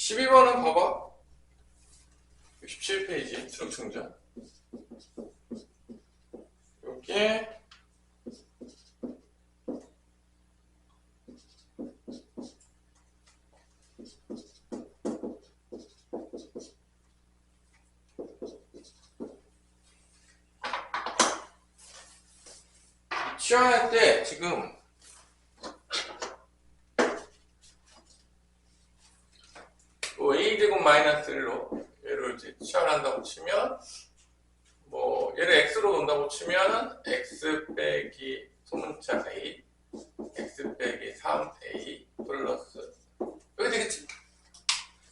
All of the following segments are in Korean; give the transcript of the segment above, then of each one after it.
12번은 봐봐. 67페이지 수능 충전. 여기에 치환할 때 지금 a제곱 마이너스 1로 얘를 이제 치환한다고 치면 뭐 얘를 x로 놓는다고 치면 x 빼기 소문자 a x 빼기 3a 플러스 여기 되겠지?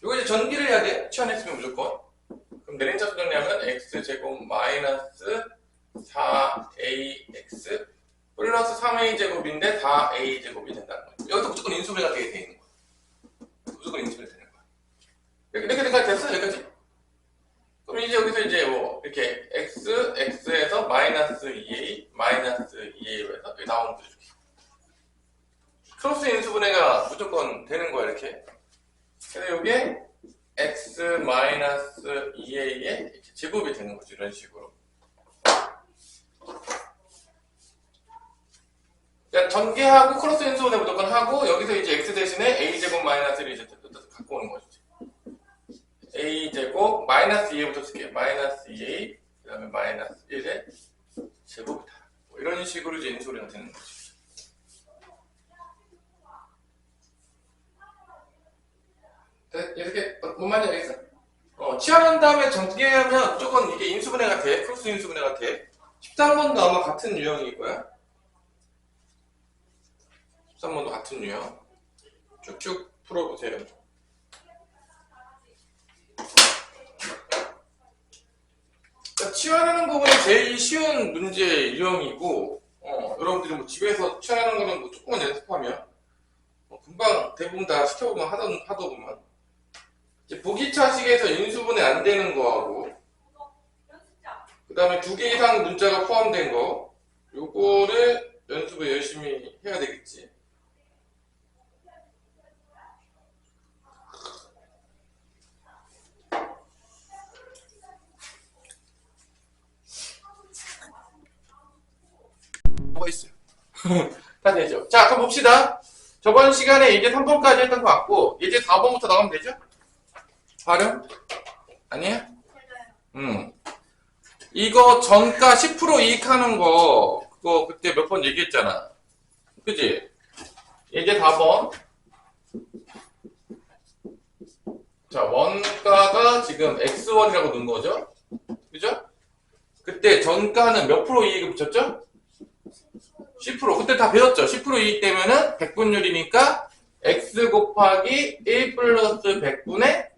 이거 이제 전기를 해야 돼. 치환했으면 무조건. 그럼 내림차수 정리하면 x제곱 마이너스 4ax 플러스 3a 제곱인데 4a 제곱이 된다는 거예요. 여기서 무조건 인수분해가 되게 돼 있는 거야. 무조건 인수분해 되는 거야. 이렇게 된까지 됐어? 여기까지? 그럼 이제 여기서 이제 뭐 이렇게 x에서 마이너스 2a 마이너스 2a로 해서 여기 나오는 거죠. 이렇게. 크로스 인수분해가 무조건 되는 거야 이렇게. 그래서 여기에 x 마이너스 2a에 이렇게 제곱이 되는 거죠. 이런 식으로. 그러니까 전개하고 크로스 인수분해 무조건 하고 여기서 이제 x 대신에 a제곱 마이너스를 이제 갖고 오는 거죠. a제곱 마이너스 2a부터 쓸게요. 마이너스 2a 그 다음에 마이너스 1의 제곱이다. 뭐 이런 식으로 이제 인수분해가 되는 거죠. 이렇게 뭔 말인지 알겠어? 치환한 다음에 전개하면 무조건 이게 인수분해가 돼. 크로스 인수분해가 돼. 13번도 아마 같은 유형일 거야. 13번도 같은 유형. 쭉쭉 풀어보세요. 그러니까 치환하는 부분이 제일 쉬운 문제 유형이고, 여러분들이 뭐 집에서 치환하는 거는 뭐 조금만 연습하면, 금방 대부분 다 시켜보면 하다 보면, 이제 보기차식에서 인수분해 안 되는 거하고, 그 다음에 2개 이상 문자가 포함된 거, 요거를 연습을 열심히 해야 되겠지. 뭐가 있어요? 다 되죠. 자, 그럼 봅시다. 저번 시간에 예제 3번까지 했던 거 같고, 예제 4번부터 나가면 되죠? 활용? 아니야? 이거 전가 10% 이익하는 거, 그거 그때 몇 번 얘기했잖아. 그지? 예제 4번. 자, 원가가 지금 x1이라고 넣은 거죠? 그죠? 그때 전가는 몇 프로 이익을 붙였죠? 10%. 그때 다 배웠죠? 10% 이익 되면은 100분율이니까 x 곱하기 1 플러스 100분의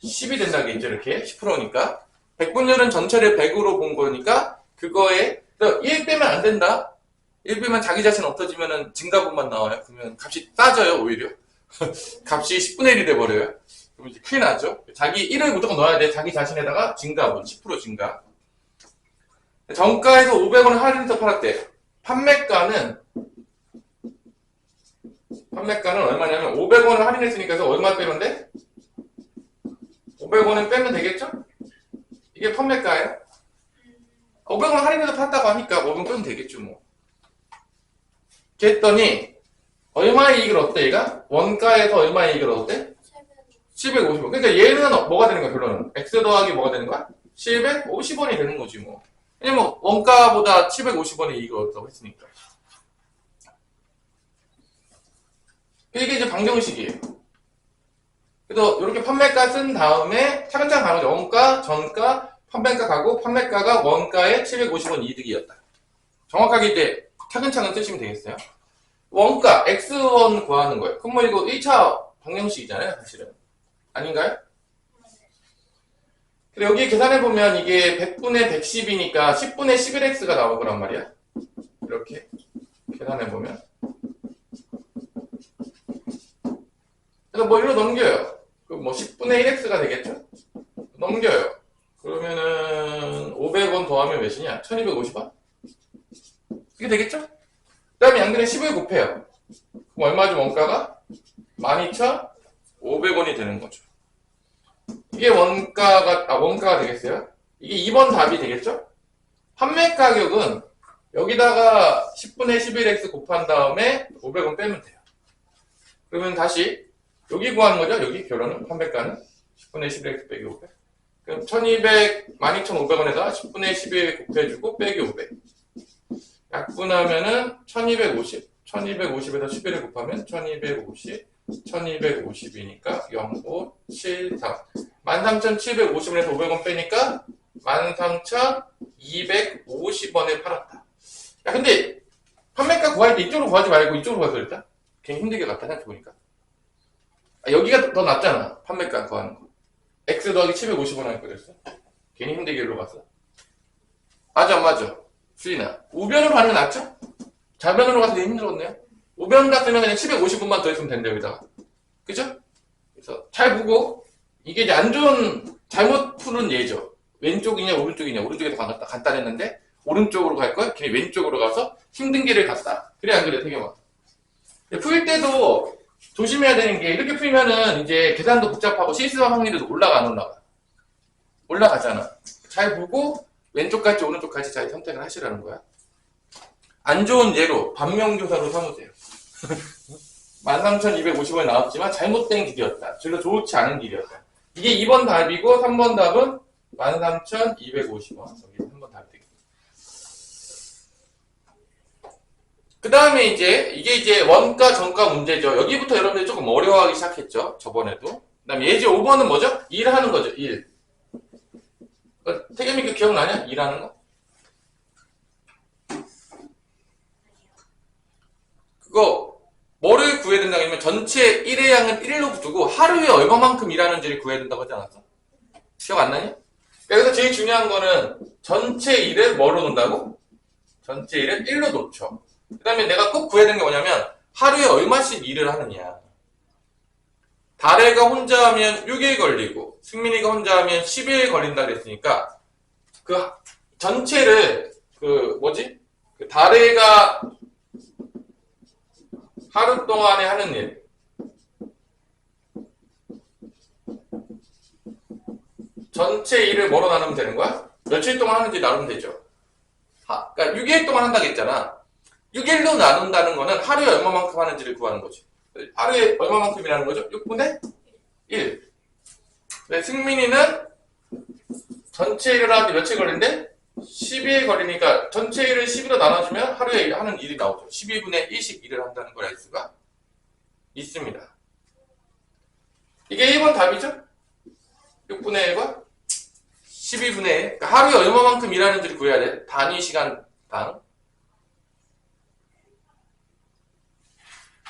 10이 된다고 했죠? 이렇게 10%니까 100분율은 전체를 100으로 본 거니까 그거에 1 빼면 안 된다. 1 빼면 자기 자신 없어지면은 증가분만 나와요. 그러면 값이 싸져요. 오히려 값이 10분의 1이 돼버려요. 그럼 이제 큰일 나죠? 자기 1을 무조건 넣어야 돼. 자기 자신에다가 증가분 10% 증가. 정가에서 500원을 할인해서 팔았대. 판매가는 얼마냐면 500원을 할인했으니까 해서 얼마 빼면 돼? 500원은 빼면 되겠죠? 이게 판매가예요? 500원 할인해서 팔았다고 하니까 500원 빼면 되겠죠 뭐. 이렇게 했더니 얼마의 이익을 얻대 얘가? 원가에서 얼마의 이익을 얻었대? 750원. 그러니까 얘는 뭐가 되는 거야 결론은? x 더하기 뭐가 되는 거야? 750원이 되는 거지 뭐. 왜냐면 원가보다 750원의 이익을 얻었다고 했으니까. 이게 이제 방정식이에요. 그래서 이렇게 판매가 쓴 다음에 차근차근 가는 거죠. 원가, 전가, 판매가 가고 판매가가 원가에 750원 이득이었다. 정확하게 이제 차근차근 쓰시면 되겠어요. 원가, x1 구하는 거예요. 그럼 뭐 이거 1차 방정식이잖아요, 사실은. 아닌가요? 근데 여기 계산해보면 이게 100분의 110이니까 10분의 11x가 나올 거란 말이야. 이렇게 계산해보면. 그래서 뭐 이리로 넘겨요. 그럼 뭐 10분의 1x가 되겠죠? 넘겨요. 그러면은 500원 더하면 몇이냐? 1250원? 이게 되겠죠? 그 다음에 양변에 10을 곱해요. 그럼 얼마죠 원가가? 12,500원이 되는 거죠. 이게 원가가 되겠어요? 이게 2번 답이 되겠죠? 판매 가격은 여기다가 10분의 11x 곱한 다음에 500원 빼면 돼요. 그러면 다시 여기 구하는 거죠? 여기 결론은 판매가는 10분의 11x 빼기 500. 그럼 12,500원에다 10분의 11 곱해주고 빼기 500. 약분하면은 1250. 1250에다 11을 곱하면 1250. 1250이니까 0,573. 13,750원에서 500원 빼니까 13,250원에 팔았다. 야, 근데 판매가 구할 때 이쪽으로 구하지 말고 이쪽으로 가서 일단 괜히 힘들게 갔다 생각해보니까. 여기가 더 낫잖아. 판매가 구하는 거. X 더하기 750원 할 거였어. 괜히 힘들게 일로 갔어. 맞아, 안 맞아. 수인아. 우변으로 가는 게 낫죠? 좌변으로 가서 되게 힘들었네요. 우변 같으면 그냥 750원만 더 했으면 된다, 여기다가. 그죠? 그래서 잘 보고, 이게 이제 안 좋은, 잘못 푸는 예죠. 왼쪽이냐, 오른쪽이냐. 오른쪽이 더 간단했는데, 오른쪽으로 갈 걸? 괜히 왼쪽으로 가서 힘든 길을 갔다. 그래, 안 그래, 태경아? 풀 때도 조심해야 되는 게, 이렇게 풀면은 이제 계산도 복잡하고 실수할 확률도 올라가, 안 올라가? 올라가잖아. 잘 보고, 왼쪽 갈지 오른쪽 갈지 잘 선택을 하시라는 거야. 안 좋은 예로 반명조사로 삼으세요. 13,250원이 나왔지만 잘못된 길이었다. 별로 좋지 않은 길이었다. 이게 2번 답이고 3번 답은 13,250원. 여기 3번 답이 되겠다. 그 다음에 이게 이제 원가 정가 문제죠. 여기부터 여러분들이 조금 어려워하기 시작했죠. 저번에도. 그 다음에 예제 5번은 뭐죠? 일 하는 거죠. 일. 태겸이 그 기억나냐? 일하는 거? 그거 뭐를 구해야 된다고 하면 전체 1의 양은 1로 두고 하루에 얼마만큼 일하는지를 구해야 된다고 하지 않았어? 기억 안 나냐? 여기서 제일 중요한 거는 전체 1을 뭐로 놓는다고? 전체 1을 1로 놓죠. 그 다음에 내가 꼭 구해야 되는 게 뭐냐면 하루에 얼마씩 일을 하느냐. 다래가 혼자 하면 6일 걸리고 승민이가 혼자 하면 10일 걸린다 그랬으니까 그 전체를 그 다래가 하루 동안에 하는 일 전체 일을 뭐로 나누면 되는 거야? 며칠 동안 하는지 나누면 되죠. 그러니까 6일 동안 한다고 했잖아. 6일로 나눈다는 거는 하루에 얼마만큼 하는지를 구하는 거지. 하루에 얼마만큼이라는 거죠? 6분의 1. 네, 승민이는 전체 일을 하는데 며칠 걸린대? 12일 걸리니까 전체 일을 12로 나눠주면 하루에 하는 일이 나오죠. 12분의 1씩 일을 한다는 걸 알 수가 있습니다. 이게 1번 답이죠? 6분의 1과 12분의 1. 그러니까 하루에 얼마만큼 일하는지를 구해야 돼. 단위 시간당.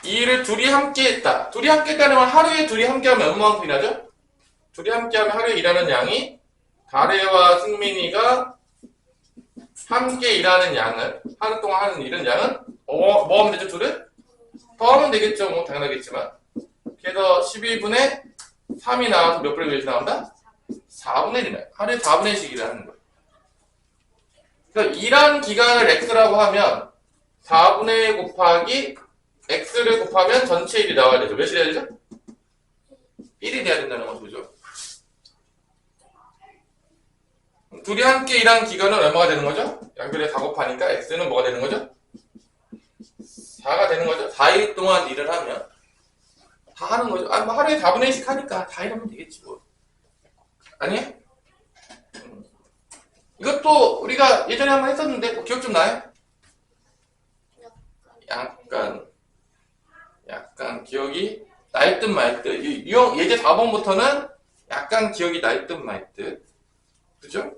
이 일을 둘이 함께 했다. 둘이 함께 했다는 건 하루에 둘이 함께 하면 얼마만큼 일하죠? 둘이 함께 하면 하루에 일하는 양이 다래와 승민이가 함께 일하는 양을 하루 동안 하는 일은 양은 뭐 하면 되죠? 둘을? 더하면 되겠죠. 뭐 당연하겠지만 그래서 12분의 3이 나와서 몇 분의 몇이 나온다? 4분의 1이 하루에 4분의 1씩 일을 하는 거예요. 그래서 일한 기간을 x라고 하면 4분의 1 곱하기 x를 곱하면 전체 1이 나와야 되죠. 몇이 돼야 되죠? 1이 돼야 된다는 거죠. 둘이 함께 일한 기간은 얼마가 되는 거죠? 양변에 4 곱하니까 x는 뭐가 되는 거죠? 4가 되는 거죠. 4일 동안 일을 하면 다 하는 거죠. 뭐 하루에 4분의 1씩 하니까 다 일하면 되겠지 뭐. 아니에요? 이것도 우리가 예전에 한번 했었는데 뭐 기억 좀 나요? 약간 기억이 날 듯 말 듯. 예제 4번부터는 약간 기억이 날 듯 말 듯. 그죠?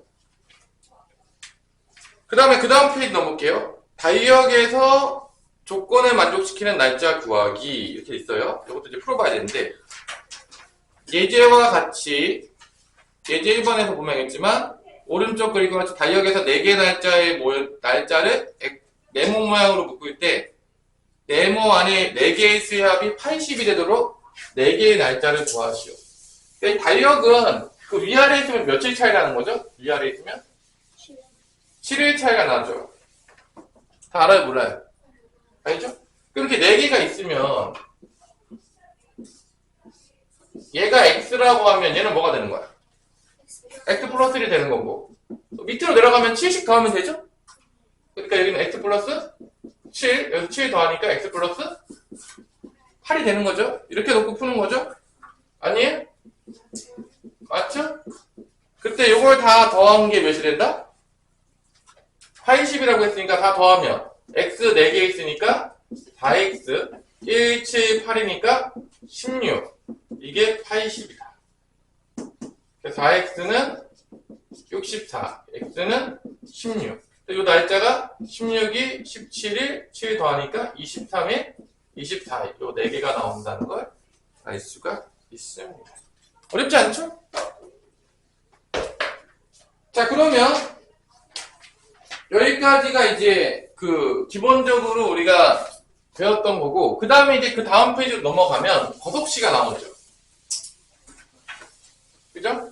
그 다음 페이지 넘어볼게요. 다이역에서 조건을 만족시키는 날짜 구하기 이렇게 있어요. 이것도 이제 풀어봐야 되는데 예제와 같이 예제 1번에서 보면 알겠지만 오른쪽 그리고 같이 다이역에서 4개의 날짜를 네모 모양으로 묶을 때 네모 안에 4개의 수합이 80이 되도록 4개의 날짜를 구하시오. 다이역은 그 위아래에 있으면 며칠 차이 나는 거죠? 위아래에 있으면? 7일 차이가 나죠. 다 알아요? 몰라요? 알죠? 그렇게 4개가 있으면 얘가 x라고 하면 얘는 뭐가 되는 거야? x 플러스 1이 되는 거고. 밑으로 내려가면 7씩 더하면 되죠? 그러니까 여기는 x 플러스 7, 여기서 7 더하니까 x 플러스 8이 되는 거죠? 이렇게 놓고 푸는 거죠? 아니에요? 맞죠? 그때 요걸 다 더한 게 몇이 된다? 80이라고 했으니까 다 더하면 x 4개 있으니까 4x 1, 7, 8이니까 16. 이게 80이다. 4x는 64, x는 16. 이 날짜가 16이 17일 7 더하니까 23일 24일. 요 4개가 나온다는 걸 알 수가 있습니다. 어렵지 않죠? 자, 그러면 여기까지가 이제 기본적으로 우리가 배웠던 거고, 그 다음에 이제 그 다음 페이지로 넘어가면 거속시가 나오죠. 그죠?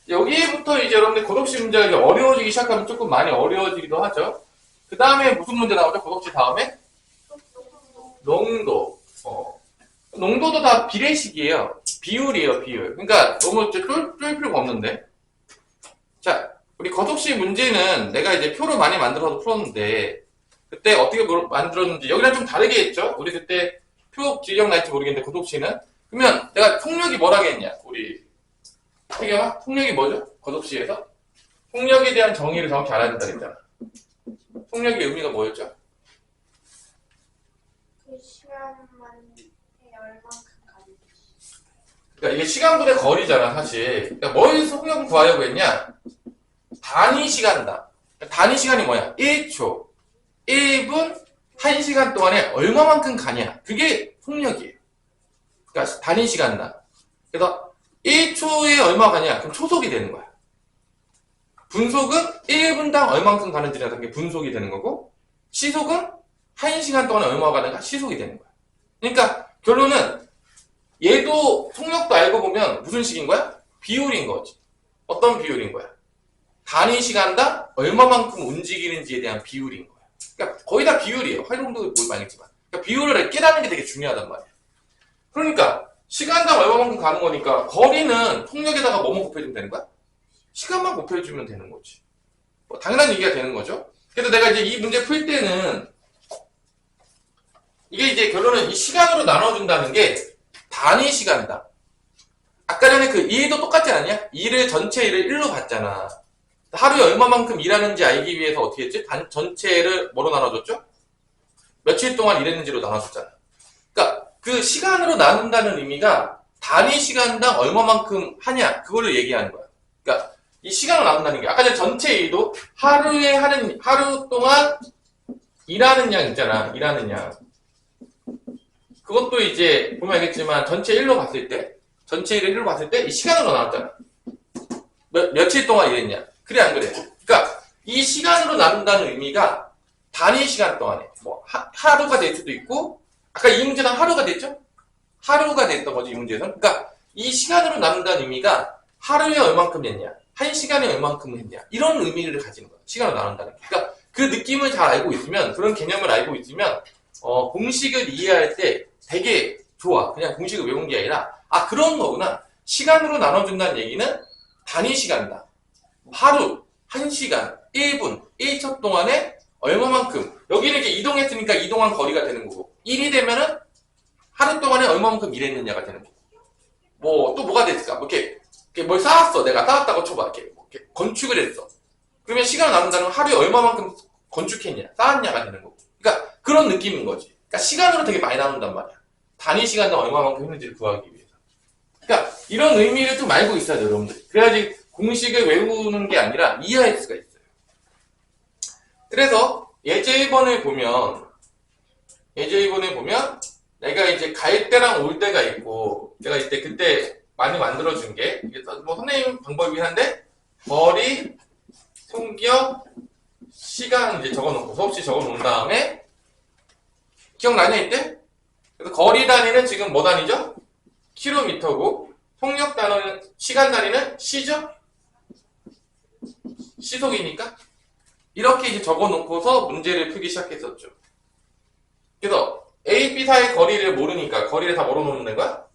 여기부터 이제 여러분들 고독시 문제가 이제 어려워지기 시작하면 조금 많이 어려워지기도 하죠. 그 다음에 무슨 문제 나오죠? 고독시 다음에? 농도. 농도도 다 비례식이에요. 비율이에요, 비율. 그러니까 너무 쫄 필요가 없는데. 자, 우리 거독시 문제는 내가 이제 표를 많이 만들어서 풀었는데, 그때 어떻게 만들었는지, 여기랑 좀 다르게 했죠? 우리 그때 표 기억날지 모르겠는데, 거독시는. 그러면 내가 통력이 뭐라겠냐? 우리 태경아, 통력이 뭐죠? 거독시에서? 통력에 대한 정의를 정확히 알아야 된다 그랬잖아. 통력의 의미가 뭐였죠? 그 시간만 얼만큼 가는지. 그러니까 이게 시간분의 거리잖아, 사실. 그러니까 뭘 통력을 구하려고 했냐? 단위 시간당. 단위 시간이 뭐야? 1초, 1분, 1시간 동안에 얼마만큼 가냐? 그게 통력이에요. 그러니까 단위 시간당. 그래서 1초에 얼마 가냐? 그럼 초속이 되는 거야. 분속은 1분당 얼만큼 가는지라는 게 분속이 되는 거고, 시속은 1시간 동안에 얼마 가는가? 시속이 되는 거야. 그러니까 결론은 얘도 통력도 알고 보면 무슨 식인 거야? 비율인 거지. 어떤 비율인 거야? 단위 시간당 얼마만큼 움직이는지에 대한 비율인 거야. 그러니까 거의 다 비율이에요. 활동도 많이 했지만. 그러니까 비율을 깨닫는 게 되게 중요하단 말이야. 그러니까 시간당 얼마만큼 가는 거니까 거리는 통력에다가 뭐만 곱해주면 되는 거야? 시간만 곱해주면 되는 거지. 뭐 당연한 얘기가 되는 거죠. 그래서 내가 이제 이 문제 풀 때는 이게 이제 결론은 이 시간으로 나눠준다는 게 단위 시간당. 아까 전에 그 일도 똑같지 않냐? 전체 일을 1로 봤잖아. 하루에 얼마만큼 일하는지 알기 위해서 어떻게 했지? 전체를 뭐로 나눠줬죠? 며칠 동안 일했는지로 나눠줬잖아. 그러니까 그 시간으로 나눈다는 의미가 단위 시간당 얼마만큼 하냐, 그거를 얘기하는 거야. 그러니까 이 시간으로 나눈다는 게 아까 전에 전체 일도 하루 동안 일하는 양 있잖아. 일하는 양. 그것도 이제 보면 알겠지만 전체 일로 봤을 때 이 시간으로 나눴잖아. 며칠 동안 일했냐. 그래 안 그래? 그러니까 이 시간으로 나눈다는 의미가 단위 시간 동안에 뭐 하루가 될 수도 있고, 아까 이 문제는 하루가 됐죠? 하루가 됐던 거지, 이 문제에서는. 그러니까 이 시간으로 나눈다는 의미가 하루에 얼만큼 했냐, 한 시간에 얼만큼 했냐, 이런 의미를 가지는 거야. 시간으로 나눈다는 게. 그러니까 그 느낌을 잘 알고 있으면, 그런 개념을 알고 있으면 공식을 이해할 때 되게 좋아. 그냥 공식을 외운 게 아니라, 아, 그런 거구나. 시간으로 나눠준다는 얘기는 단위 시간당 하루, 1시간, 1분, 1초 동안에 얼마만큼, 여기는 이렇게 이동했으니까 이동한 거리가 되는 거고, 1이 되면은 하루 동안에 얼마만큼 일했느냐가 되는 거고, 뭐 또 뭐가 됐을까? 뭐 이렇게 뭘 쌓았어. 내가 쌓았다고 쳐봐. 이렇게 건축을 했어. 그러면 시간을 나눈다는 건 하루에 얼마만큼 건축했냐, 쌓았냐가 되는 거고. 그러니까 그런 느낌인 거지. 그러니까 시간으로 되게 많이 나눈단 말이야. 단위 시간당 얼마만큼 했는지를 구하기 위해서. 그러니까 이런 의미를 좀 알고 있어야 돼요, 여러분들. 그래야지 공식을 외우는 게 아니라 이해할 수가 있어요. 그래서 예제 1번을 보면 내가 이제 갈 때랑 올 때가 있고, 내가 이때 그때 많이 만들어준 게, 이게 뭐 선생님 방법이긴 한데, 거리, 속력, 시간 이제 적어놓고, 수없이 적어놓은 다음에, 기억나냐, 이때? 그래서 거리 단위는 지금 뭐 단위죠? 킬로미터고, 속력 단위는, 시간 단위는 시죠? 시속이니까? 이렇게 이제 적어놓고서 문제를 풀기 시작했었죠. 그래서 A, B 사이의 거리를 모르니까 거리를 다 뭐로 놓는 거야?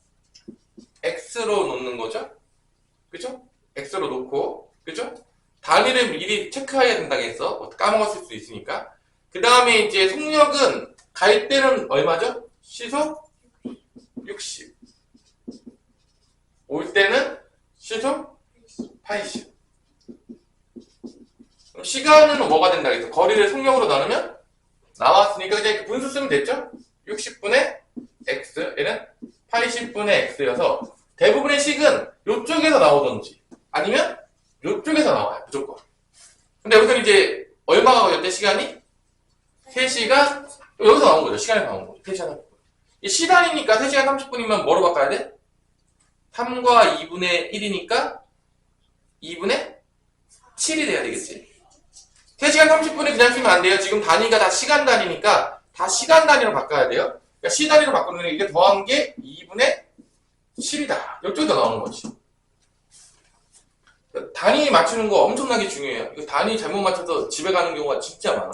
X로 놓는 거죠? 그죠? x로 놓고, 그죠? 단위를 미리 체크해야 된다고 했어. 까먹었을 수 있으니까. 그 다음에 이제 속력은 갈 때는 얼마죠? 시속 60. 올 때는 시속 80. 그럼 시간은 뭐가 된다 그랬어? 거리를 속력으로 나누면 나왔으니까 그냥 이렇게 분수 쓰면 됐죠? 60분의 x, 얘는 80분의 x여서 대부분의 식은 이쪽에서 나오던지 아니면 이쪽에서 나와요. 무조건. 근데 여기서 이제 얼마가 걸렸대? 시간이? 3시간 여기서 나온 거죠. 시간이 나온 거죠. 3시간 30분. 이 시간이니까 3시간 30분이면 뭐로 바꿔야 돼? 3과 2분의 1이니까 2분의 7이 돼야 되겠지. 3시간 30분에 그냥 쓰면 안 돼요. 지금 단위가 다 시간 단위니까 다 시간 단위로 바꿔야 돼요. 그러니까 시 단위로 바꾸는 게 이게 더한 게 2분의 7이다. 이쪽에서 나오는 거지. 단위 맞추는 거 엄청나게 중요해요. 이거 단위 잘못 맞춰서 집에 가는 경우가 진짜 많아.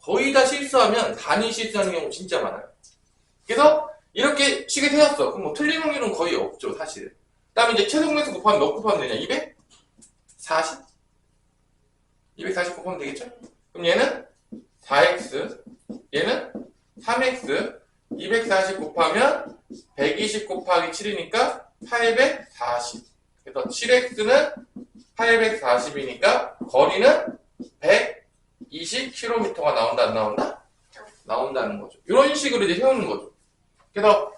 거의 다 실수하면 단위 실수하는 경우 진짜 많아요. 그래서 이렇게 식을 세웠어. 그럼 뭐 틀린 확률은 거의 없죠, 사실. 그 다음에 이제 최소공에서 곱하면 몇 곱하면 되냐? 240? 240 곱하면 되겠죠? 그럼 얘는 4x, 얘는 3x, 240 곱하면 120 곱하기 7이니까 840. 그래서 7x는 840이니까 거리는 120km가 나온다, 안 나온다? 나온다는 거죠. 이런 식으로 이제 세우는 거죠. 그래서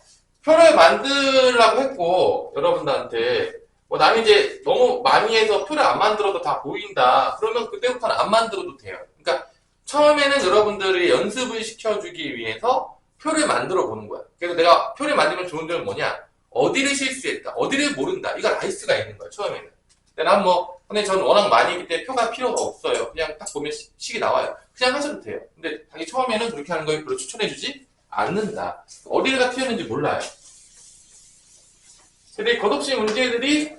표를 만들라고 했고, 여러분들한테, 나는 이제 너무 많이 해서 표를 안 만들어도 다 보인다. 그러면 그때부터는 안 만들어도 돼요. 그러니까 처음에는 여러분들이 연습을 시켜주기 위해서 표를 만들어 보는 거야. 그래서 내가 표를 만들면 좋은 점은 뭐냐? 어디를 실수했다. 어디를 모른다. 이거 알 수가 있는 거야, 처음에는. 근데 난 근데 전 워낙 많이 했기 때문에 표가 필요가 없어요. 그냥 딱 보면 식이 나와요. 그냥 하셔도 돼요. 근데 자기 처음에는 그렇게 하는 걸 별로 추천해주지 않는다. 어디가 틀렸는지 몰라요. 근데 겉없이 문제들이,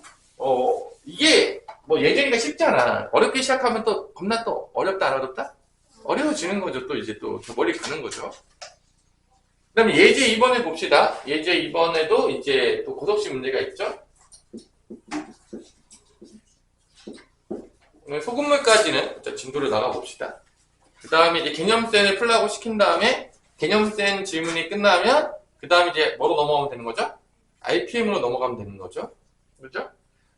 이게, 예전이니까 쉽잖아. 어렵게 시작하면 또, 겁나 또, 어렵다, 안 어렵다? 어려워지는 거죠. 또 이제 또, 머리 가는 거죠. 그 다음에 예제 2번을 봅시다. 예제 2번에도 이제 또 겉없이 문제가 있죠. 오늘 소금물까지는 진도를 나가봅시다. 그 다음에 이제 개념센을 풀라고 시킨 다음에, 개념센 질문이 끝나면, 그 다음에 이제 뭐로 넘어가면 되는 거죠? RPM으로 넘어가면 되는 거죠. 그죠?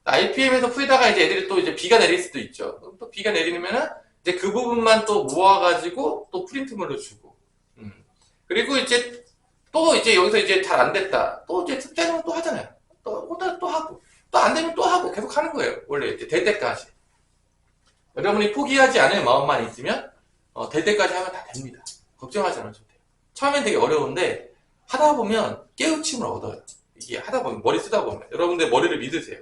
RPM에서 풀다가 이제 애들이 또 이제 비가 내릴 수도 있죠. 또 비가 내리면은 이제 그 부분만 또 모아가지고 또 프린트물로 주고. 그리고 이제 또 이제 여기서 이제 잘 안 됐다. 또 이제 특대는 또 하잖아요. 또 하고. 또 안 되면 또 하고 계속 하는 거예요. 원래 이제 될 때까지. 여러분이 포기하지 않을 마음만 있으면, 될 때까지 하면 다 됩니다. 걱정하지 않으셔도 돼요. 처음엔 되게 어려운데, 하다 보면 깨우침을 얻어요. 이게 하다 보면, 머리 쓰다 보면. 여러분들 머리를 믿으세요.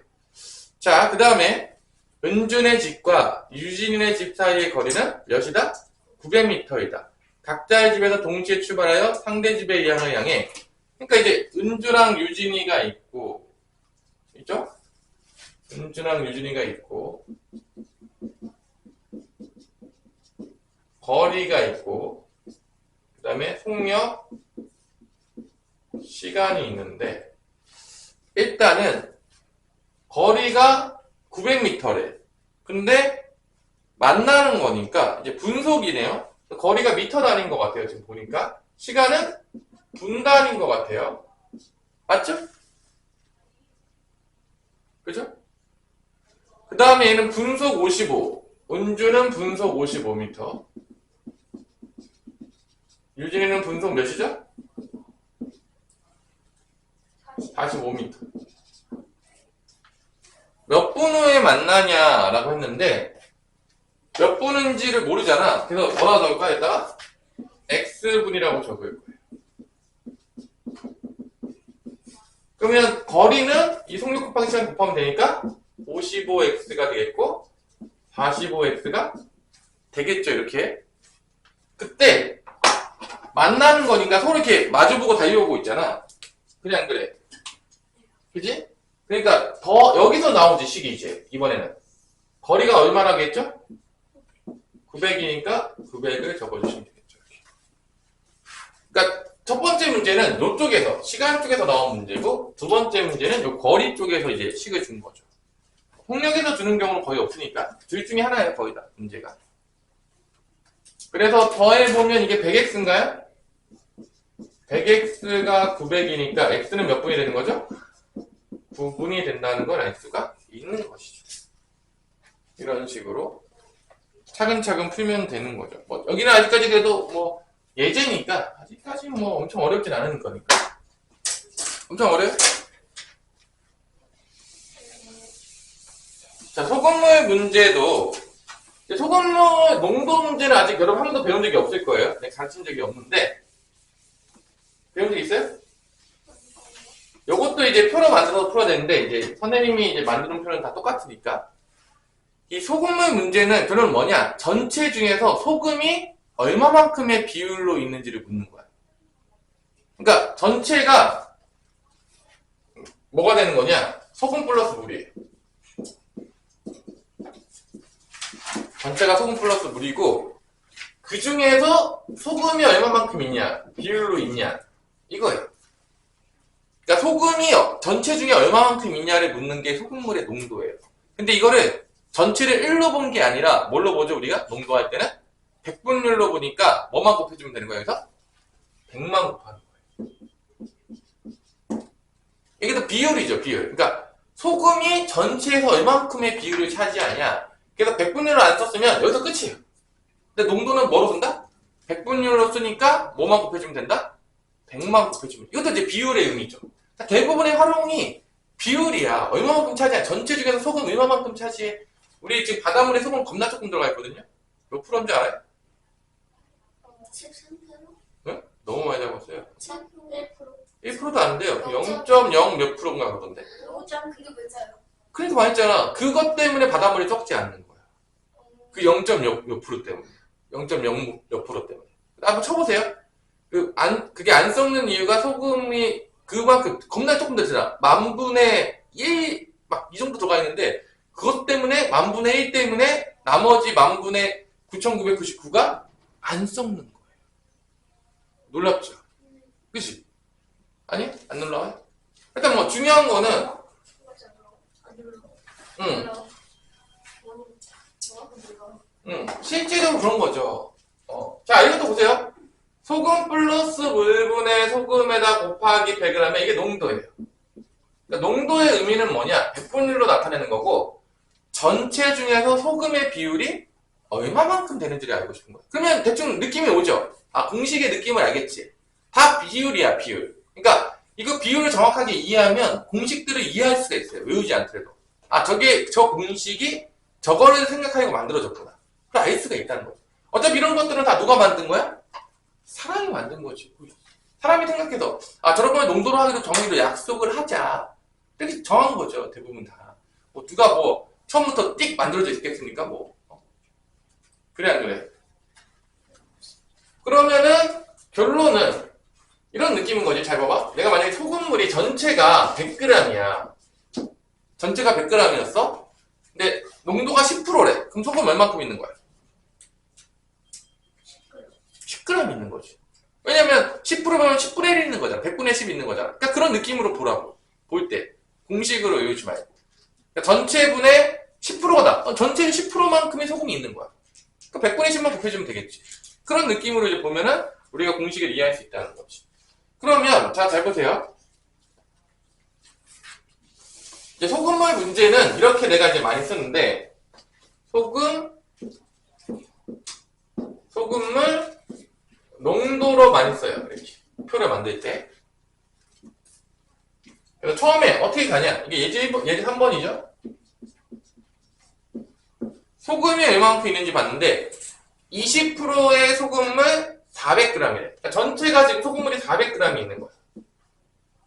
자, 그 다음에, 은준의 집과 유진이의 집 사이의 거리는 몇이다? 900m이다. 각자의 집에서 동시에 출발하여 상대 집의 향을 향해. 그러니까 이제, 은주랑 유진이가 있고, 있죠? 은주랑 유진이가 있고, 거리가 있고, 그 다음에 속력, 시간이 있는데, 일단은 거리가 900m래. 근데 만나는 거니까 이제 분속이네요. 거리가 미터 단위인 것 같아요. 지금 보니까 시간은 분 단위인 것 같아요. 맞죠? 그죠? 그 다음에 얘는 분속 55. 은주는 분속 55m. 유진이는 분속 몇이죠? 45m. 몇 분 후에 만나냐라고 했는데 몇 분인지를 모르잖아. 그래서 뭐라 적을까? 여기다가 x분이라고 적을 거예요. 그러면 거리는 이 속력 곱하기 시간 곱하면 되니까 55x가 되겠고 45x가 되겠죠. 이렇게. 그때 만나는 거니까 서로 이렇게 마주보고 달려오고 있잖아. 그냥 그래. 그지? 그러니까 여기서 나오지 식이 이제 이번에는 거리가 얼마라겠죠? 900이니까 900을 적어주시면 되겠죠. 이렇게. 그러니까 첫 번째 문제는 이쪽에서 시간 쪽에서 나온 문제고 두 번째 문제는 이 거리 쪽에서 이제 식을 준 거죠. 폭력에서 주는 경우는 거의 없으니까 둘 중에 하나예요 거의 다 문제가. 그래서 더해보면 이게 100x인가요? 100x가 900이니까 x는 몇 분이 되는 거죠? 9분이 된다는 걸 알 수가 있는 것이죠. 이런 식으로 차근차근 풀면 되는 거죠. 뭐 여기는 아직까지 그래도 뭐 예제니까 아직까지 뭐 엄청 어렵진 않은 거니까. 엄청 어려요? 자, 소금물 문제도 소금물 농도 문제는 아직 여러분 한 번도 배운 적이 없을 거예요. 내가 가르친 적이 없는데 배운 적 있어요? 요것도 이제 표로 만들어서 풀어야 되는데 이제 선생님이 이제 만드는 표는 다 똑같으니까 이 소금물 문제는 결론은 뭐냐? 전체 중에서 소금이 얼마만큼의 비율로 있는지를 묻는 거야. 그러니까 전체가 뭐가 되는 거냐? 소금 플러스 물이에요. 전체가 소금 플러스 물이고 그 중에서 소금이 얼마만큼 있냐? 비율로 있냐? 이거예요. 그러니까 소금이 전체 중에 얼마만큼 있냐를 묻는 게 소금물의 농도예요. 근데 이거를 전체를 1로 본 게 아니라 뭘로 보죠 우리가? 농도할 때는? 백분율로 보니까 뭐만 곱해주면 되는 거예요 여기서? 100만 곱하는 거예요. 이게 또 비율이죠 비율. 그러니까 소금이 전체에서 얼만큼의 비율을 차지하냐. 그래서 백분율을 안 썼으면 여기서 끝이에요. 근데 농도는 뭐로 쓴다? 백분율로 쓰니까 뭐만 곱해주면 된다? 100만 곱해주면. 이것도 이제 비율의 의미죠. 대부분의 활용이 비율이야. 얼마만큼 차지해? 전체 중에서 소금 얼마만큼 차지해? 우리 지금 바닷물에 소금 겁나 조금 들어가 있거든요? 몇 프로인 줄 알아요? 13%? 응? 너무 많이 잡았어요. 1%? 1%도 안 돼요. 0.0 몇 프로인가 그러던데. 5점 그게 맞아요. 그러니까 말했잖아. 그것 때문에 바닷물이 적지 않는 거야. 그 0.0 몇 프로 때문에. 0.0 몇 프로 때문에. 한번 쳐보세요. 그게 안 썩는 이유가 소금이 그만큼 겁나 조금 되잖아. 만분의 1, 막 이 정도 들어가 있는데 그것 때문에 만분의 1 때문에 나머지 만분의 9,999가 안 썩는 거예요. 놀랍죠? 그치? 아니? 안 놀라워요? 일단 뭐 중요한 거는 실제로 그런 거죠. 자, 이것도 보세요. 소금 플러스 물분의 소금에다 곱하기 100g에 이게 농도예요. 그러니까 농도의 의미는 뭐냐? 백분율로 나타내는 거고 전체 중에서 소금의 비율이 얼마만큼 되는지를 알고 싶은 거예요. 그러면 대충 느낌이 오죠? 아, 공식의 느낌을 알겠지? 다 비율이야, 비율. 그러니까 이거 비율을 정확하게 이해하면 공식들을 이해할 수가 있어요. 외우지 않더라도. 아, 저 공식이 저거를 생각하려고 만들어졌구나. 그걸 알 수가 있다는 거죠. 어차피 이런 것들은 다 누가 만든 거야? 사람이 만든 거지. 사람이 생각해서 아, 저런 거에 농도로 하기로 정의로 약속을 하자. 이렇게 정한 거죠. 대부분 다. 뭐 누가 뭐 처음부터 띡 만들어져 있겠습니까? 뭐. 그래 안 그래? 그러면은 결론은 이런 느낌인 거지. 잘 봐봐. 내가 만약에 소금물이 전체가 100g이야. 전체가 100g이었어? 근데 농도가 10%래. 그럼 소금 얼만큼 있는 거야? 10g 있는 거지. 왜냐면 10%면 10분의 1 있는 거잖아. 100분의 10 있는 거잖아. 그러니까 그런 느낌으로 보라고. 볼 때. 공식으로 외우지 말고. 그러니까 전체분의 10%다. 전체 10%만큼의 소금이 있는 거야. 그러니까 100분의 10만 곱해주면 되겠지. 그런 느낌으로 이제 보면은 우리가 공식을 이해할 수 있다는 거지. 그러면 자, 잘 보세요. 이제 소금물 문제는 이렇게 내가 이제 많이 쓰는데 소금물 농도로 많이 써요. 이렇게 표를 만들 때. 그래서 처음에 어떻게 가냐? 이게 예제 3번이죠? 소금이 얼마만큼 있는지 봤는데 20%의 소금물 400g이래. 그러니까 전체가 지금 소금물이 400g이 있는 거야.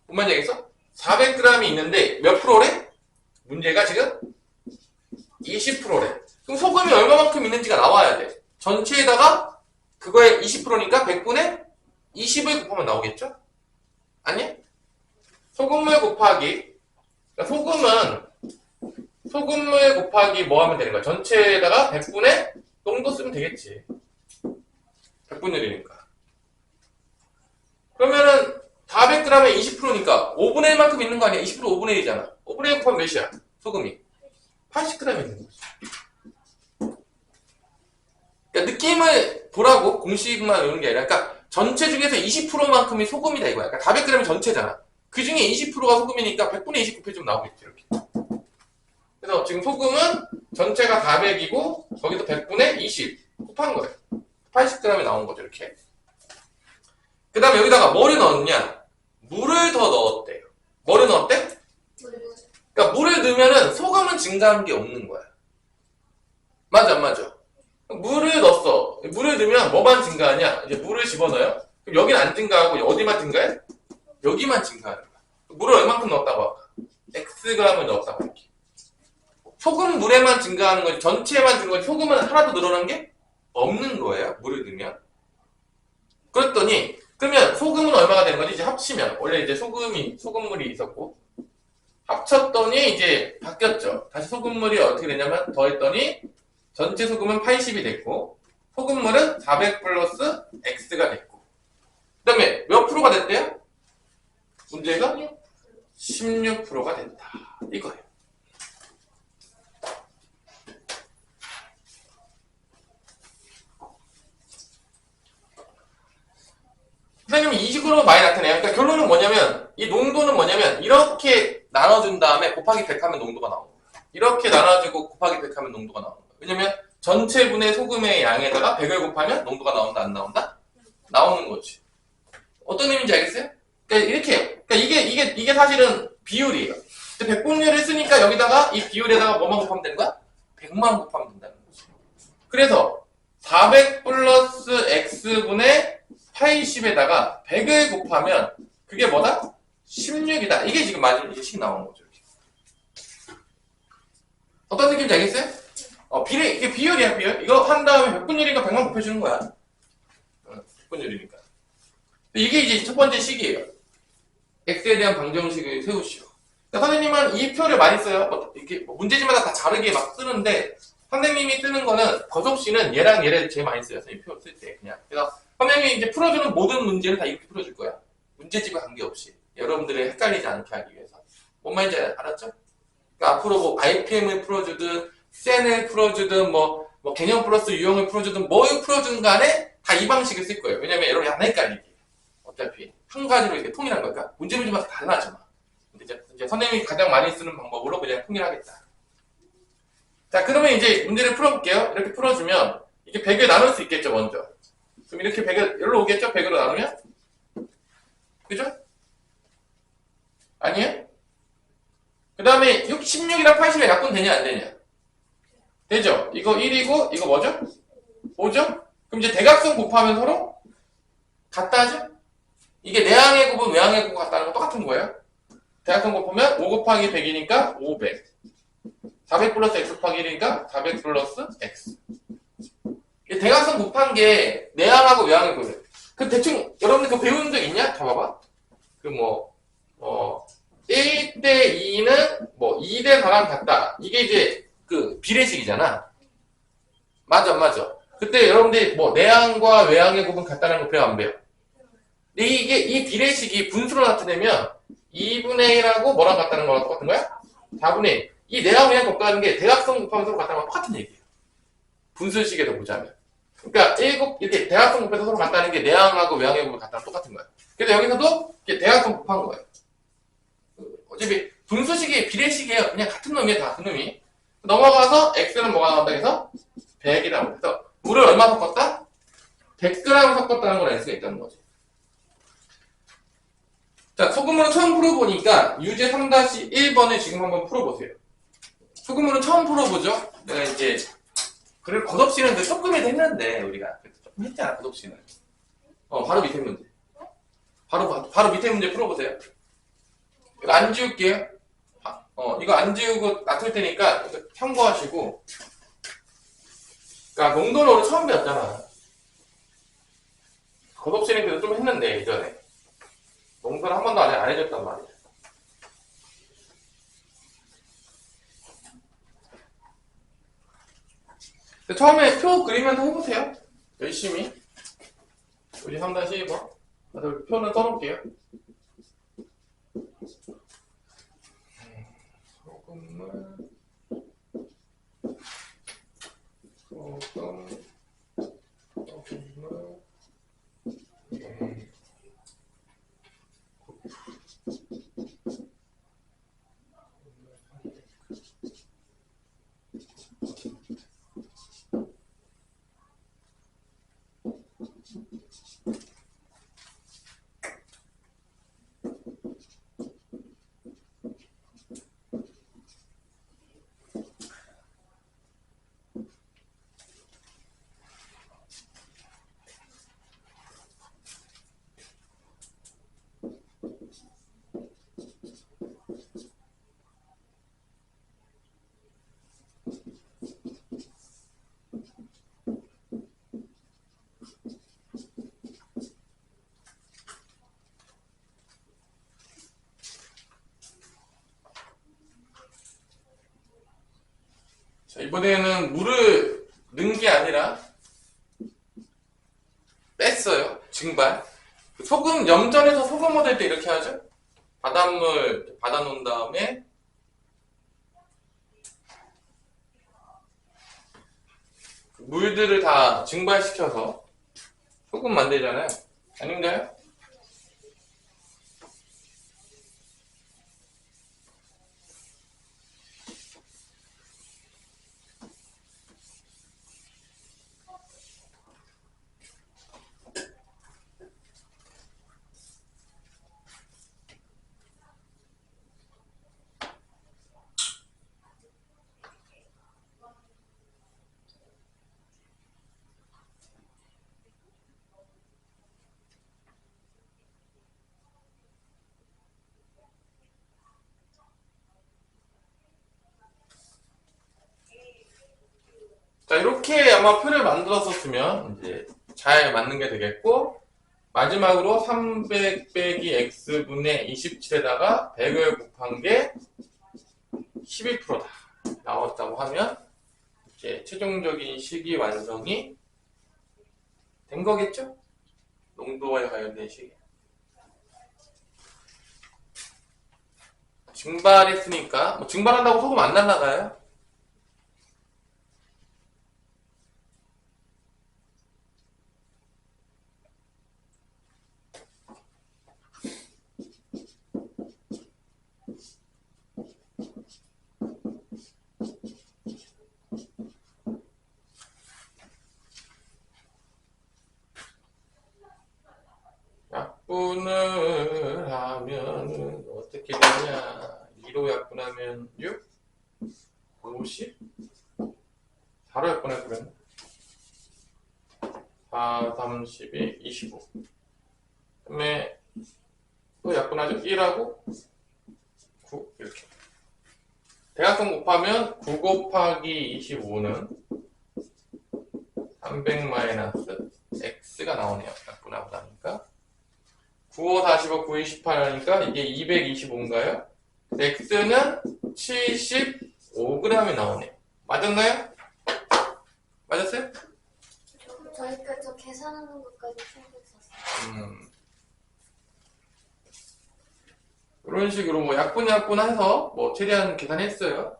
뭔 말인지 알겠어? 400g이 있는데 몇 프로래? 문제가 지금 20%래. 그럼 소금이 얼마만큼 있는지가 나와야 돼. 전체에다가 그거의 20%니까 100분의 20을 곱하면 나오겠죠? 아니? 소금물 곱하기, 그러니까 소금물 곱하기 뭐 하면 되는 거야? 전체에다가 100분의 농도 쓰면 되겠지. 100분율이니까. 그러면은 400g에 20%니까 5분의 1만큼 있는 거 아니야? 20% 5분의 1이잖아. 5분의 1 곱하면 몇이야? 소금이. 80g 있는 거지. 그러니까 느낌을 보라고 공식만 외우는 게 아니라, 그러니까 전체 중에서 20%만큼이 소금이다 이거야. 그러니까 400g이 전체잖아. 그 중에 20%가 소금이니까 100분의 20 곱해 좀 나오겠지 이렇게. 그래서 지금 소금은 전체가 400이고 거기서 100분의 20 곱한 거예요. 80g이 나온 거죠 이렇게. 그 다음에 여기다가 뭐를 넣었냐? 물을 더 넣었대요. 뭐를 넣었대? 그러니까 물을 넣으면은 소금은 증가한 게 없는 거야. 맞아 안 맞아? 물을 넣었어. 물을 넣으면 뭐만 증가하냐? 이제 물을 집어넣어요. 그럼 여기는 안 증가하고 어디만 증가해? 여기만 증가하는 거야. 물을 얼만큼 넣었다고 할까? Xg을 넣었다고 할게. 소금 물에만 증가하는 거지 전체에만 증가하는 거지 소금은 하나도 늘어난 게 없는 거예요. 물을 넣으면. 그랬더니 그러면 소금은 얼마가 되는 거지? 이제 합치면 원래 이제 소금물이 있었고 합쳤더니 이제 바뀌었죠. 다시 소금물이 어떻게 되냐면 더했더니 전체 소금은 80이 됐고 소금물은 400 플러스 X가 됐고 그 다음에 몇 프로가 됐대요? 문제가 16%가 됐다. 이거예요. 선생님이 이 식으로 많이 나타내요. 그러니까 결론은 뭐냐면 이 농도는 뭐냐면 이렇게 나눠준 다음에 곱하기 100 하면 농도가 나오는 거예요. 이렇게 나눠주고 곱하기 100 하면 농도가 나오는 거예요. 왜냐면 전체 분의 소금의 양에다가 100을 곱하면 농도가 나온다 안 나온다? 나오는 거지. 어떤 의미인지 알겠어요? 그러니까 이렇게 그러니까 이게 사실은 비율이에요. 100분율을 쓰니까 여기다가 이 비율에다가 뭐만 곱하면 되는 거야? 100만 곱하면 된다는 거지. 그래서 400 플러스 X분의 80에다가 100을 곱하면 그게 뭐다? 16이다. 이게 지금 이게 식 나오는 거죠. 이렇게. 어떤 느낌인지 알겠어요? 이게 비율이야, 비율. 이거 한 다음에 100분율이니까 100만 곱해주는 거야. 100분율이니까. 이게 이제 첫 번째 식이에요. X에 대한 방정식을 세우시오. 그러니까 선생님은 이 표를 많이 써요. 이렇게 문제집마다 다 다르게 막 쓰는데 선생님이 쓰는 거는 거속시는 얘랑 얘를 제일 많이 써요. 이 표 쓸 때 그냥. 그래서 선생님이 이제 풀어주는 모든 문제를 다 이렇게 풀어줄 거야. 문제집과 관계없이. 여러분들이 헷갈리지 않게 하기 위해서. 뭔 말인지 알았죠? 그러니까 앞으로 뭐 IPM을 풀어주든, 센을 풀어주든, 뭐 개념 플러스 유형을 풀어주든, 뭘 풀어주든 간에 다 이 방식을 쓸 거예요. 왜냐면 여러분이 안 헷갈리게. 어차피. 한 가지로 이렇게 통일한 거니까. 문제마다 달라져. 근데 이제 선생님이 가장 많이 쓰는 방법으로 그냥 통일하겠다. 자, 그러면 이제 문제를 풀어볼게요. 이렇게 풀어주면, 이게 100을 나눌 수 있겠죠, 먼저. 그럼 이렇게 100을, 여기로 오겠죠? 100으로 나누면? 그죠? 아니에요? 그 다음에 16이랑 80에 약분 되냐, 안 되냐? 되죠? 이거 1이고, 이거 뭐죠? 5죠? 그럼 이제 대각선 곱하면 서로 같다 하죠? 이게 내항의 곱은 외항의 곱 같다는 건 똑같은 거예요. 대각선 곱하면 5 곱하기 100이니까 500. 400 플러스 X 곱하기 1이니까 400 플러스 X. 대각선 곱한 게 내항하고 외항의 곱이에요. 그 대충 여러분들 그거 배운 적 있냐? 봐봐봐. 1대 2는 2대 4랑 같다. 이게 이제 그 비례식이잖아. 맞아. 그때 여러분들이 내항과 외항의 곱은 같다는 거 배워 안 배워? 근데 이 비례식이 분수로 나타내면 2분의 1하고 뭐랑 같다는 거랑 똑같은 거야? 4분의 1. 이 내항 외항 곱하는 게 대각선 곱하면 서로 같다는 건 똑같은 얘기예요. 분수식에서 보자면. 그러니까 이렇게 대각선 곱해서 서로 같다는 게 내항하고 외항의 곱은 같다는 똑같은 거야. 그래서 여기서도 이렇게 대각선 곱한 거예요. 어차피 분수식이 비례식이에요. 그냥 같은 놈이에요. 다 같은 놈이. 넘어가서 x는 뭐가 나온다 해서 100이라고 해서 물을 얼마 섞었다? 100g 섞었다는 걸 알 수가 있다는 거지. 자, 소금물은 처음 풀어보니까 유제 3-1번을 지금 한번 풀어보세요. 소금물은 처음 풀어보죠. 내가 이제 그래 겉없이는 조금이라도 했는데 우리가 조금 했잖아. 겉없이는. 바로 밑에 문제. 바로 밑에 문제 풀어보세요. 이거 안 지울게요. 이거 안 지우고 놔둘 테니까 이거 참고하시고. 그러니까 농도는 우리 처음 배웠잖아. 겉없이는 그래도 좀 했는데 예전에. 농도는 한 번도 안 해줬단 말이야. 처음에 표 그리면서 해보세요. 열심히. 우리 3-1번. 다들 표는 써놓을게요. 소금물 자, 이번에는 물을 넣은 게 아니라 뺐어요. 증발. 소금, 염전에서 소금 얻을 때 이렇게 하죠. 바닷물 받아놓은 다음에 물들을 다 증발시켜서 소금 만들잖아요. 아닌가요? 자, 이렇게 아마 표를 만들었었으면 이제 잘 맞는 게 되겠고, 마지막으로 300 빼기 x분의 27에다가 100을 곱한 게 12%다 나왔다고 하면 이제 최종적인 식이 완성이 된 거겠죠? 농도와 관련된 식이. 증발했으니까 뭐 증발한다고 소금 안 날라가요? 약분을 하면 어떻게 되냐? 2로 약분하면 6? 50? 4로 약분할 거면 4, 32, 25. 그 다음에 또 약분하죠. 1하고 9 이렇게. 대각선 곱하면 9 곱하기 25는 300 마이너스 x가 나오네요. 약분하고 나니까 9, 5, 45, 9, 28 하니까 이게 225인가요? x는 75g이 나오네요. 맞았나요? 맞았어요? 저희가 저 계산하는 것까지 생각했었어요. 이런 식으로 뭐 약분해서 뭐 최대한 계산했어요.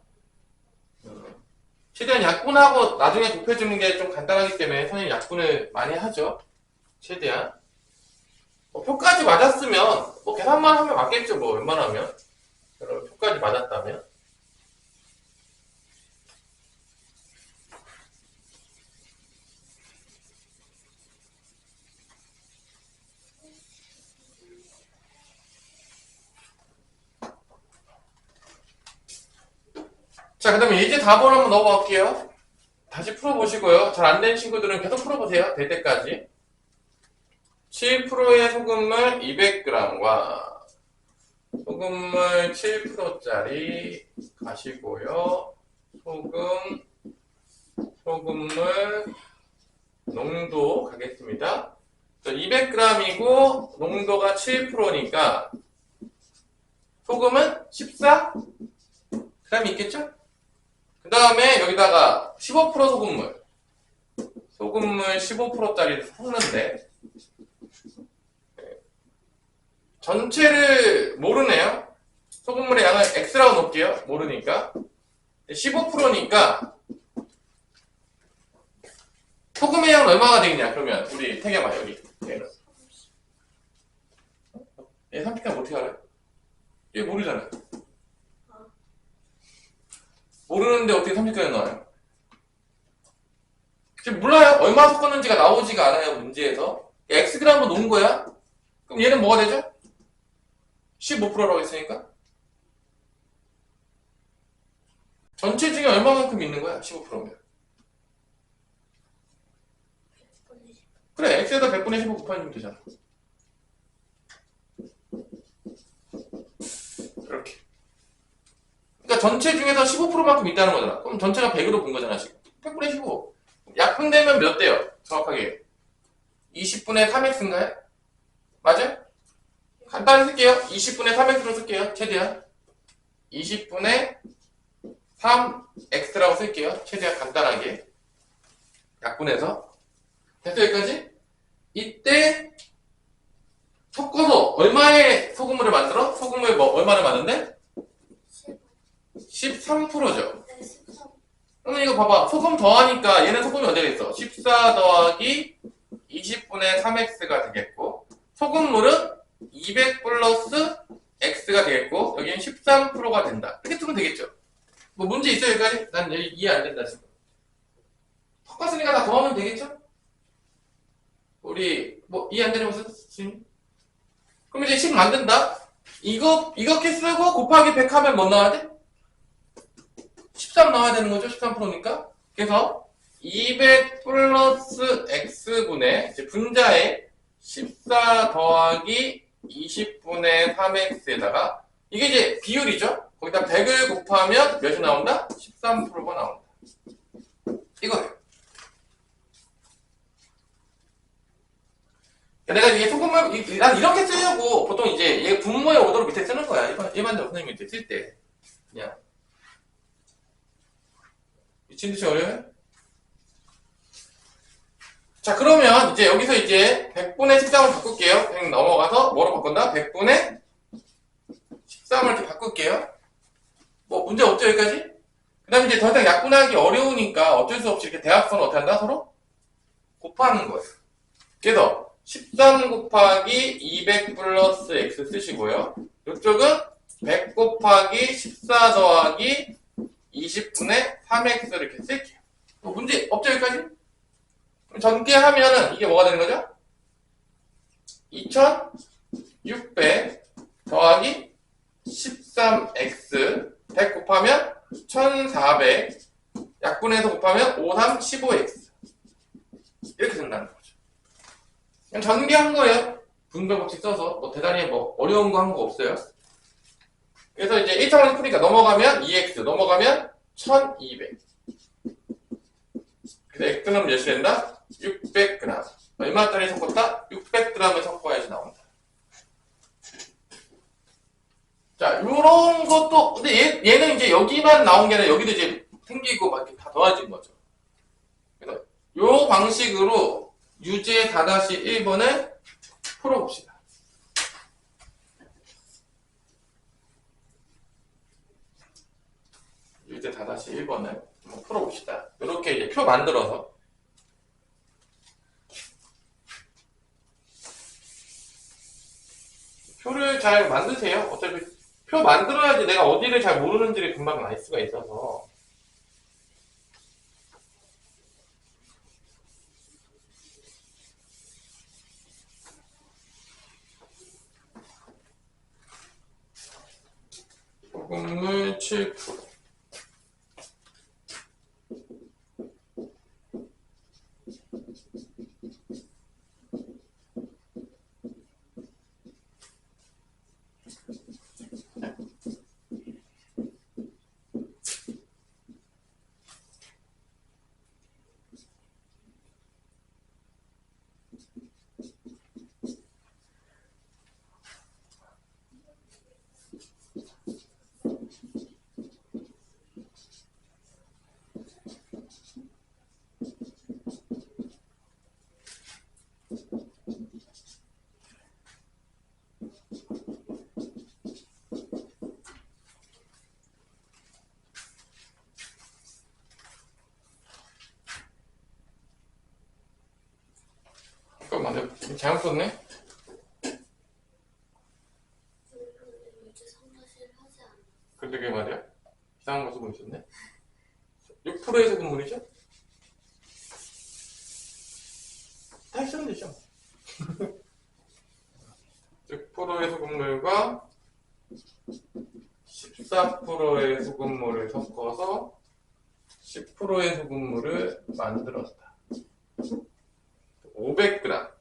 최대한 약분하고 나중에 곱해주는 게 좀 간단하기 때문에 선생님 약분을 많이 하죠. 최대한. 뭐 표까지 맞았으면 뭐 계산만 하면 맞겠죠. 뭐 웬만하면. 그럼 표까지 맞았다면. 자, 그 다음에 예제 답을 한번 넣어볼게요. 다시 풀어보시고요. 잘 안 된 친구들은 계속 풀어보세요. 될 때까지. 7%의 소금물 200g과 소금물 7%짜리 가시고요. 소금물 농도 가겠습니다. 200g이고 농도가 7%니까 소금은 14g 있겠죠? 그 다음에 여기다가 15% 소금물 15%짜리를 섞는데 전체를 모르네요. 소금물의 양을 x라고 놓을게요. 모르니까 15%니까 소금의 양은 얼마가 되겠냐? 그러면 우리 태겸아 여기 얘는 얘 선택하면 어떻게 알아요? 얘 모르잖아요. 모르는데 어떻게 30까지 나와요? 지금 몰라요. 얼마 섞었는지가 나오지가 않아요. 문제에서. xg을 놓은 거야. 그럼 얘는 뭐가 되죠? 15%라고 했으니까. 전체 중에 얼마만큼 있는 거야? 15%면. 그래. x에다 100분의 15 곱하면 되잖아. 이렇게. 그러니까 전체 중에서 15%만큼 있다는 거잖아. 그럼 전체가 100으로 본 거잖아, 지금. 100분의 15. 약분되면 몇 대요? 정확하게. 20분의 3x인가요? 맞아요? 간단히 쓸게요. 20분의 3x로 쓸게요. 최대한. 20분의 3x라고 쓸게요. 최대한 간단하게. 약분해서. 됐어, 여기까지? 이때 섞어서 얼마의 소금물을 만들어? 소금물 얼마를 만든대? 13%죠. 네, 13. 그럼 이거 봐봐. 소금 더하니까 얘는 소금이 어디에 있어? 14 더하기 20분의 3x가 되겠고, 소금물은 200 플러스 x가 되겠고, 여기는 13%가 된다. 이렇게 쓰면 되겠죠? 뭐 문제 있어요, 여기까지? 난 여기 이해 안 된다, 지금. 섞었으니까 다 더하면 되겠죠? 우리, 뭐, 이해 안 되는 거 지금? 그럼 이제 10 만든다? 이렇게 쓰고 곱하기 100 하면 뭐 나와야 돼? 13 나와야 되는 거죠? 13%니까. 그래서 200 플러스 x분의 이제 분자에 14 더하기 20분의 3x에다가 이게 이제 비율이죠? 거기다 100을 곱하면 몇이 나온다? 13%가 나온다. 이거예요. 내가 이게 소금을 난 이렇게 쓰려고 보통 이제 얘 분모의 오더로 밑에 쓰는 거야. 일반적으로 선생님이 이제 쓸 때. 그냥. 미친 듯이 어려워요? 자, 그러면 이제 여기서 이제 100분의 13을 바꿀게요. 그냥 넘어가서 뭐로 바꾼다? 100분의 13을 이렇게 바꿀게요. 뭐 문제 없죠, 여기까지? 그 다음에 이제 더 이상 약분하기 어려우니까 어쩔 수 없이 이렇게 대합선을 어떻게 한다? 서로? 곱하는 거예요. 그래서 13 곱하기 200 플러스 x 쓰시고요. 이쪽은 100 곱하기 14 더하기 20분의 3x를 이렇게 쓸게요. 뭐 문제 없죠, 여기까지? 전개하면은 이게 뭐가 되는 거죠? 2600 더하기 13x 100 곱하면 1400 약분해서 곱하면 53 15x 이렇게 된다는 거죠. 그냥 전개한 거예요. 분배 법칙 써서 뭐 대단히 뭐 어려운 거 한 거 없어요. 그래서 이제 1차원에서 푸니까 넘어가면 2x 넘어가면 1200 그래서 x는 몇이 된다? 600g. 얼마짜리 섞었다? 600g을 섞어야지 나온다. 자, 요런 것도, 근데 얘는 이제 여기만 나온 게 아니라 여기도 이제 생기고 막 이렇게 다 더해진 거죠. 그래서 요 방식으로 유제 4-1번을 풀어봅시다. 유제 4-1번을 풀어봅시다. 요렇게 이제 표 만들어서. 표를 잘 만드세요. 어차피 표 만들어야지 내가 어디를 잘 모르는지를 금방 알 수가 있어서. 소금물 7%. 잠깐만, 내가 잘못 썼네? 이제 3-1 하지 않아. 근데 그게 말이야? 이상한 거 쓰고 있었네? 6%의 소금물이죠? 다 쓰면 되죠. 6%의 소금물과 14%의 소금물을 섞어서 10%의 소금물을 만들었다. 500g.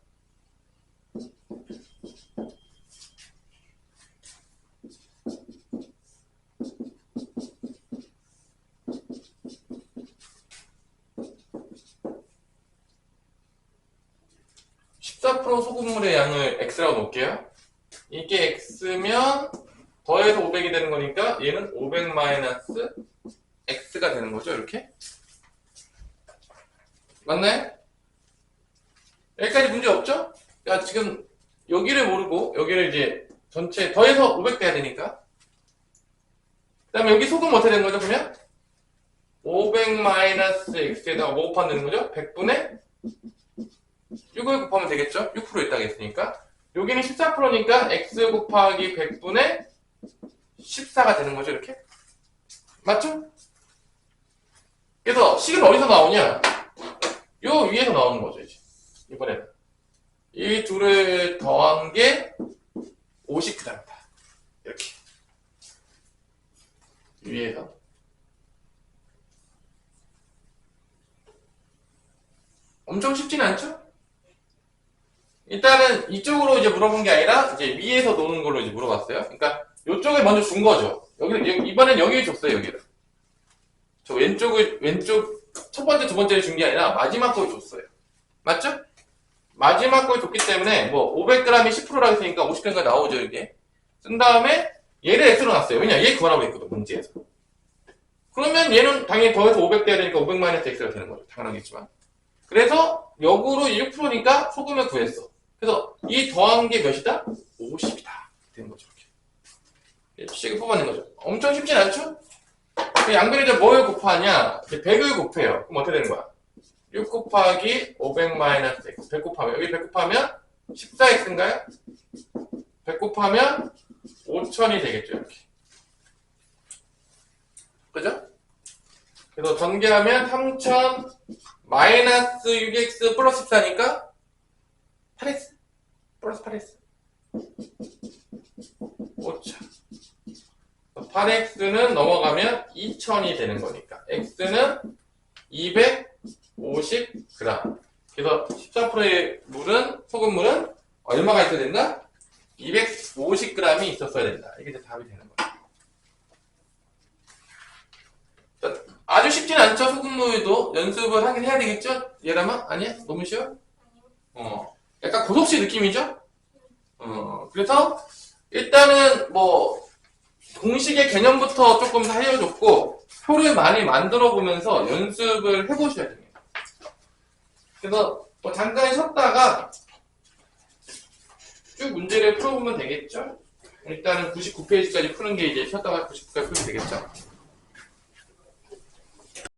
소금물의 양을 x라고 놓을게요. 이게 x면 더해서 500이 되는 거니까 얘는 500 마이너스 x가 되는 거죠, 이렇게. 맞나요? 여기까지 문제 없죠? 야, 지금 여기를 모르고 여기를 이제 전체 더해서 500 돼야 되니까. 그 다음에 여기 소금 어떻게 되는 거죠, 그러면? 500-x에다가 뭐 곱하면 되는 거죠? 100분의 6을 곱하면 되겠죠? 6% 있다고 했으니까. 여기는 14%니까 x 곱하기 100분의 14가 되는 거죠, 이렇게? 맞죠? 그래서 식은 어디서 나오냐? 요 위에서 나오는 거죠, 이제. 이번에는. 이 둘을 더한 게 50g이다. 이렇게. 위에서. 엄청 쉽진 않죠? 일단은 이쪽으로 이제 물어본 게 아니라 이제 위에서 노는 걸로 이제 물어봤어요. 그러니까 이쪽을 먼저 준 거죠. 이번엔 여기를 줬어요, 여기를. 저 왼쪽 첫 번째, 두 번째를 준 게 아니라 마지막 걸 줬어요. 맞죠? 마지막 걸 줬기 때문에 뭐 500g이 10%라고 했으니까 50g가 나오죠, 이게. 쓴 다음에 얘를 x로 놨어요. 왜냐? 얘 구하라고 했거든, 문제에서. 그러면 얘는 당연히 더해서 500 돼야 되니까 500-x가 되는 거죠. 당연하겠지만. 그래서 역으로 6%니까 소금을 구했어. 그래서 이 더한 게 몇이다? 50이다. 되는 거죠, 이렇게. 식을 뽑아낸 거죠. 엄청 쉽진 않죠? 양변에 이제 뭘 곱하냐? 100을 곱해요. 그럼 어떻게 되는 거야? 6 곱하기 500-x. 100 곱하면, 여기 100 곱하면 14x인가요? 100 곱하면 5000이 되겠죠, 이렇게. 그죠? 그래서 전개하면 3000 마이너스 6x 플러스 14니까 8x 플러스 8x 5000 8x는 넘어가면 2000이 되는 거니까 x는 250g. 그래서 14%의 물은, 소금물은 얼마가 있어야 된다? 250g이 있었어야 된다. 이게 이제 답이 되는 거예요. 아주 쉽진 않죠, 소금물도. 연습을 하긴 해야 되겠죠? 얘라마? 아니야? 너무 쉬워? 약간 고속시 느낌이죠? 그래서 일단은 뭐 공식의 개념부터 조금 더 알려줬고 표를 많이 만들어 보면서 연습을 해보셔야 됩니다. 그래서 뭐 잠깐 쉬었다가 쭉 문제를 풀어보면 되겠죠? 일단은 99페이지까지 푸는 게 이제 쉬었다가 99까지 풀면 되겠죠?